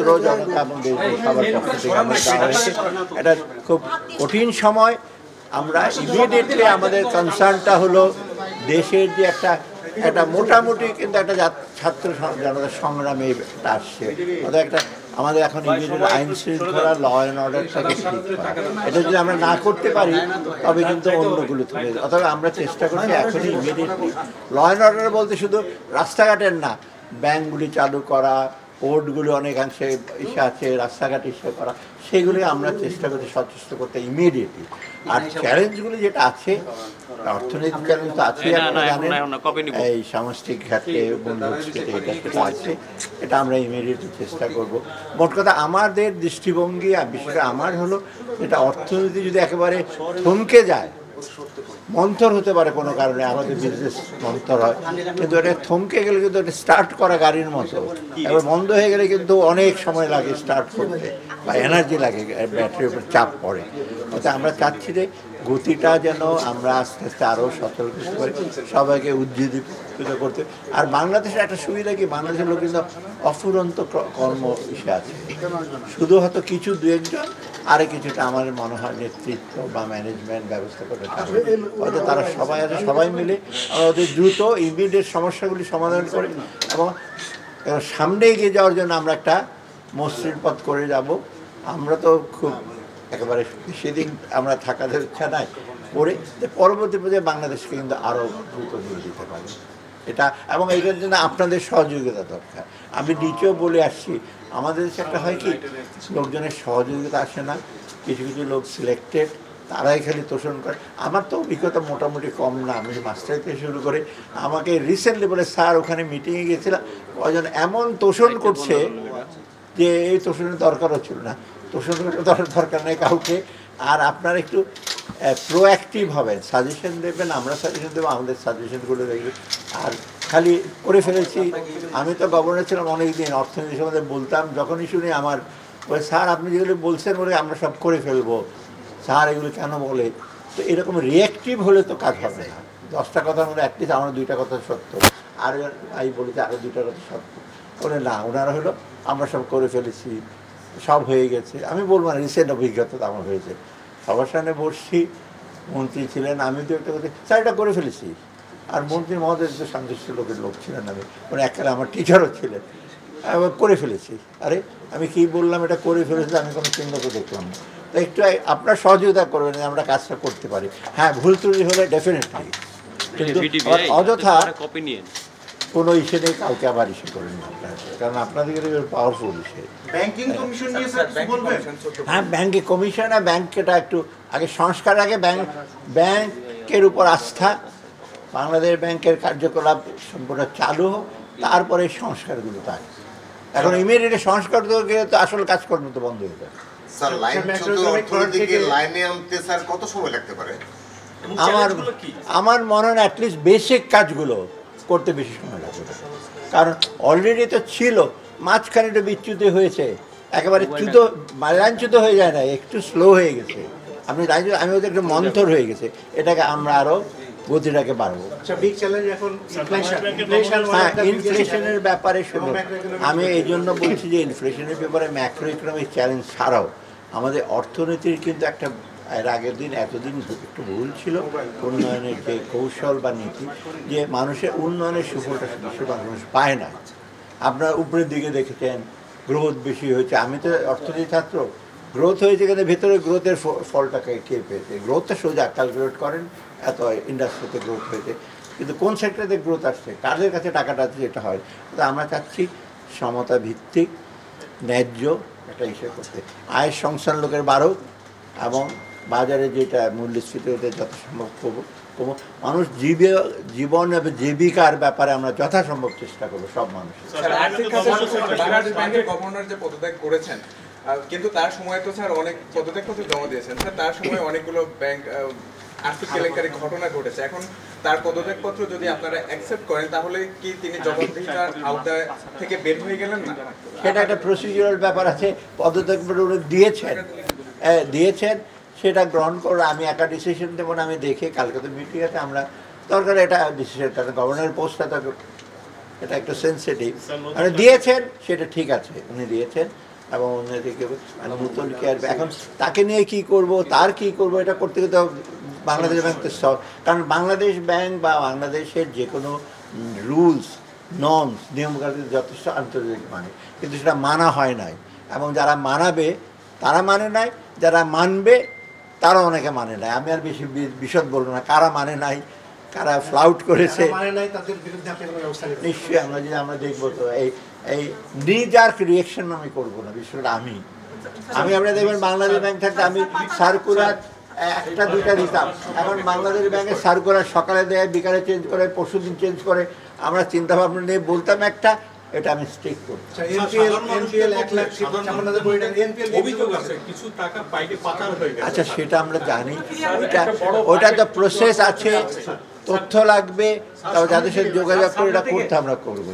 ছাত্র জনতা এবং সবার পক্ষ থেকে আমরা দেওয়া হয়েছে। এটা খুব কঠিন সময়। আমরা ইমিডিয়েটলি আমাদের কনসার্নটা হলো দেশের যে একটা মোটামুটি কিন্তু একটা ছাত্র জনতার সংগ্রামে এটা আসছে, অর্থাৎ একটা আমাদের এখন ইমিডিয়েট আইন শৃঙ্খলা ল অ্যান্ড অর্ডারটাকে ঠিক করা, এটা যদি আমরা না করতে পারি তবে কিন্তু অন্যগুলো থেকে, অথবা আমরা চেষ্টা করছি এখনই ইমিডিয়েটলি ল অ্যান্ড অর্ডার বলতে শুধু রাস্তাঘাটের না, ব্যাংকগুলি চালু করা, পোর্টগুলি অনেকাংশে ইসে আছে, রাস্তাঘাট ইসে করা, সেগুলি আমরা চেষ্টা করছি সচেষ্ট করতে ইমিডিয়েটলি। আর চ্যালেঞ্জগুলি যেটা আছে, অর্থনৈতিক চ্যালেঞ্জ তো আছেই, আপনারা জানেন, এই সামষ্টিক ঘাটে মূল্যস্ফীতি এটা সেটা আছে, এটা আমরা ইমিডিয়েটলি চেষ্টা করব। মোট কথা আমাদের দৃষ্টিভঙ্গি আর বিষয়টা আমার হলো, এটা অর্থনীতি যদি একেবারে থমকে যায়, মন্থর হতে পারে কোনো কারণে, আমাদের বিজনেস মন্থর হয়, কিন্তু এটা থমকে গেলে কিন্তু এটা স্টার্ট করা গাড়ির মতো, এবার বন্ধ হয়ে গেলে কিন্তু অনেক সময় লাগে স্টার্ট করতে, বা এনার্জি লাগে, ব্যাটারির উপর চাপ পড়ে। অর্থাৎ আমরা চাচ্ছি যে গতিটা যেন আমরা আস্তে আস্তে আরও সচল করতে পারি, সবাইকে উজ্জীবিত করতে। আর বাংলাদেশের একটা সুবিধা কি, বাংলাদেশের লোক কিন্তু অফুরন্ত কর্ম ইসে আছে, শুধু হয়তো কিছু দু একজন, আরে কিছুটা আমার মনে হয় নেতৃত্ব বা ম্যানেজমেন্ট ব্যবস্থা করে হয়তো তারা সবাই আছে, সবাই মিলে আমরা ওদের দ্রুত ইমিডিয়েট সমস্যাগুলি সমাধান করি এবং সামনে এগিয়ে যাওয়ার জন্য আমরা একটা মসৃণ পথ করে যাব। আমরা তো খুব একেবারে সেদিন আমরা থাকাদের ইচ্ছা নাই করে, পরবর্তী পর্যায়ে বাংলাদেশকে কিন্তু আরও দ্রুত নিয়ে যেতে পারি এটা, এবং এটার জন্য আপনাদের সহযোগিতা দরকার। আমি নিচেও বলে আসছি, আমাদের দেশে একটা হয় কি, লোকজনের সহযোগিতা আসে না, কিছু কিছু লোক সিলেক্টেড, তারাই খালি তোষণ করে। আমার তো অভিজ্ঞতা মোটামুটি কম না, আমি মাস্টার থেকে শুরু করে, আমাকে রিসেন্টলি বলে স্যার ওখানে মিটিংয়ে গিয়েছিলাম, কজন এমন তোষণ করছে যে এই তোষণের দরকারও ছিল না, তোষণ দরকার নেই কাউকে। আর আপনারা একটু প্রোঅ্যাক্টিভ হবেন, সাজেশন দেবেন, আমরা সাজেশন দেবো, আমাদের সাজেশনগুলো দেখবেন। আর খালি করে ফেলেছি, আমি তো গভর্নর ছিলাম অনেক দিন, অর্থনীতি সম্বন্ধে বলতাম, যখনই শুনি আমার বলে স্যার আপনি যেগুলো বলছেন বলে আমরা সব করে ফেলবো, স্যার এগুলো কেন বলে। তো এরকম রিঅ্যাক্টিভ হলে তো কাজ হবে না, 10টা কথার মধ্যে অ্যাটলিস্ট আমার 2টা কথা সত্য, আর আমি বলেছি আরও 2টা কথা সত্য বলে না, ওনারা হলো আমরা সব করে ফেলেছি, সব হয়ে গেছে। আমি বলবো না, রিসেন্ট অভিজ্ঞতা তো আমার হয়েছে, সবার সামনে বসছি, মন্ত্রী ছিলেন, আমি তো একটা কথা স্যার এটা করে ফেলেছি, আর মন্ত্রী মহোদয় তো সাংসদ লোকের লোক ছিলেন, আমি মানে একেবারে আমার টিচারও ছিলেন, করে ফেলেছি। আরে আমি কি বললাম, এটা করে ফেলেছি, আমি কোনো চিহ্ন তো দেখলাম না। তো একটু আপনার সহযোগিতা করবেন আমরা কাজটা করতে পারি। হ্যাঁ, ভুল ত্রুটি হলে ডেফিনেটলি, কিন্তু অযথা কোনো ইস্যু নেই, কাউকে আবার ইস্যু করেন না, কারণ আপনাদের পাওয়ারফুল ইস্যু। হ্যাঁ, ব্যাংকে কমিশন, আর ব্যাংকটা একটু আগে সংস্কার, আগে ব্যাংকের উপর আস্থা, বাংলাদেশ ব্যাংকের কার্যকলাপ সম্পূর্ণ চালু হোক, তারপরে সংস্কারগুলো তাই। এখন ইমিডিয়েটলি সংস্কার গেলে তো আসল কাজকর্ম তো বন্ধ হয়ে যাবে। আমার মনে হয় অ্যাটলিস্ট বেসিক কাজগুলো করতে বেশি সময় লাগবে, কারণ অলরেডি তো ছিল, মাঝখানে একটু বিচ্যুত হয়েছে, একেবারে লাইনচ্যুত হয়ে যায় না, একটু স্লো হয়ে গেছে। আমি ওদের একটু মন্থর হয়ে গেছে, এটাকে আমরা আরও গতিটাকে বাড়বো। হ্যাঁ, ইনফ্লেশনের ব্যাপারে শুনুন, আমি এই জন্য বলছি যে ইনফ্লেশনের ব্যাপারে ম্যাক্রো ইকোনমিক চ্যালেঞ্জ ছাড়াও আমাদের অর্থনীতির কিন্তু একটা, এর আগের দিন এতদিন একটু ভুল ছিল উন্নয়নের যে কৌশল বা নীতি, যে মানুষের উন্নয়নের সুফলটা বেশিরভাগ মানুষ পায় না। আপনার উপরের দিকে দেখেছেন গ্রোথ বেশি হয়েছে, আমি তো অর্থনীতি ছাত্র, গ্রোথ হয়েছে কিন্তু ভেতরে গ্রোথের ফলটাকে কে পেয়েছে, গ্রোথটা সোজা ক্যালকুলেট করেন, এত ইন্ডাস্ট্রিতে গ্রোথ হয়েছে, কিন্তু কোন সেক্টরে গ্রোথ আসছে, কাদের কাছে টাকাটা আছে, যেটা হয়। তো আমরা চাচ্ছি সমতা ভিত্তিক ন্যায্য একটা ইস্যু করতে, আয়ের সংস্থান লোকের বাড়ুক, এবং বাজারে যেটা মূল্যস্ফীতি হতে যথাসম্ভব কমো, মানুষ জীবন এবং জীবিকার ব্যাপারে আমরা যথাসম্ভব চেষ্টা করবো সব মানুষ। গভর্নর যে পদত্যাগ করেছেন, কিন্তু তার সময় তো স্যার অনেক পদত্যাগপত্র জমা দিয়েছেন স্যার, তার সময় অনেকগুলো ব্যাংক আর্থিক কেলেঙ্কারি ঘটনা ঘটেছে। এখন তার পদত্যাগপত্র যদি আপনারা অ্যাকসেপ্ট করেন, তাহলে কি তিনি জবাবদিহিতার আওতায় থেকে বের হয়ে গেলেন না? সেটা একটা প্রসিডিউরাল ব্যাপার আছে, পদত্যাগপত্র দিয়েছেন, সেটা গ্রহণ করে আমি একা ডিসিশন দেবো না, আমি দেখে কালকে তো মিটিং আছে, আমরা দরকার এটা ডিসিশন, কারণ গভর্নরের পোস্টটা তো এটা একটু সেন্সিটিভ, মানে দিয়েছেন সেটা ঠিক আছে, উনি দিয়েছেন, এবং অন্যদিকে মানে নতুন কেয়ার এখন তাকে নিয়ে কি করব তার কি করব এটা করতে গেলে তো বাংলাদেশ ব্যাংক তো কারণ বাংলাদেশ ব্যাংক বা বাংলাদেশের যে কোনো রুলস নর্মস নিয়মকানুন যথেষ্ট আন্তর্জাতিক মানে, কিন্তু সেটা মানা হয় নাই এবং যারা মানাবে তারা মানে নাই, যারা মানবে তারা অনেকে মানে নাই। আমি আর বেশি বিশদ বলবো না কারা মানে নাই, কারা ফ্লাউট করেছে। নিশ্চয়ই আমরা দেখবো তো এই নিজার্ক রিয়েকশন আমি করবো না, বিষয়টা আমি আমরা দেখবেন বাংলাদেশ ব্যাংক থাকতে আমি সার্কুলার একটা দুইটা দিতাম, এখন বাংলাদেশ ব্যাংকের সার্কুলার সকালে দেয় বিকালে চেঞ্জ করে পরশু দিন চেঞ্জ করে, আমরা চিন্তা ভাবনা নিয়ে বলতাম একটা, এটা আমি স্ট্রিক করি। আচ্ছা সেটা আমরা জানি, ওইটা তো প্রসেস আছে, তথ্য লাগবে, তবে যাদের সাথে যোগাযোগ করে এটা করতে আমরা করবো।